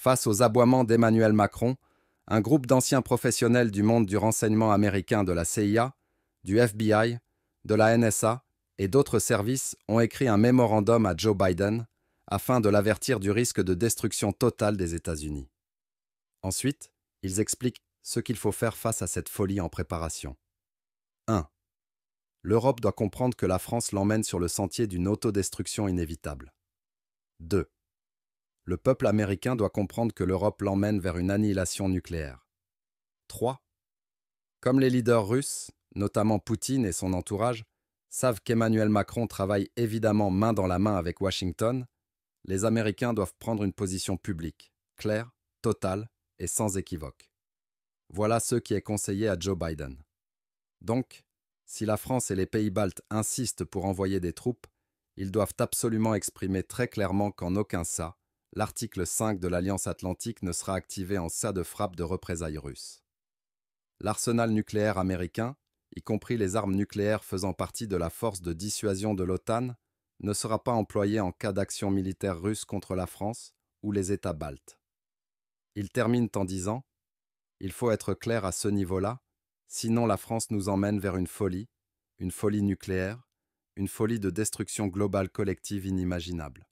Face aux aboiements d'Emmanuel Macron, un groupe d'anciens professionnels du monde du renseignement américain de la CIA, du FBI, de la NSA et d'autres services ont écrit un mémorandum à Joe Biden afin de l'avertir du risque de destruction totale des États-Unis. Ensuite, ils expliquent ce qu'il faut faire face à cette folie en préparation. 1. L'Europe doit comprendre que la France l'emmène sur le sentier d'une autodestruction inévitable. 2. Le peuple américain doit comprendre que l'Europe l'emmène vers une annihilation nucléaire. 3. Comme les leaders russes, notamment Poutine et son entourage, savent qu'Emmanuel Macron travaille évidemment main dans la main avec Washington, les Américains doivent prendre une position publique, claire, totale et sans équivoque. Voilà ce qui est conseillé à Joe Biden. Donc, si la France et les pays baltes insistent pour envoyer des troupes, ils doivent absolument exprimer très clairement qu'en aucun cas, l'article 5 de l'Alliance Atlantique ne sera activé en cas de frappe de représailles russes. L'arsenal nucléaire américain, y compris les armes nucléaires faisant partie de la force de dissuasion de l'OTAN, ne sera pas employé en cas d'action militaire russe contre la France ou les États baltes. Ils terminent en disant « Il faut être clair à ce niveau-là, sinon la France nous emmène vers une folie nucléaire, une folie de destruction globale collective inimaginable. »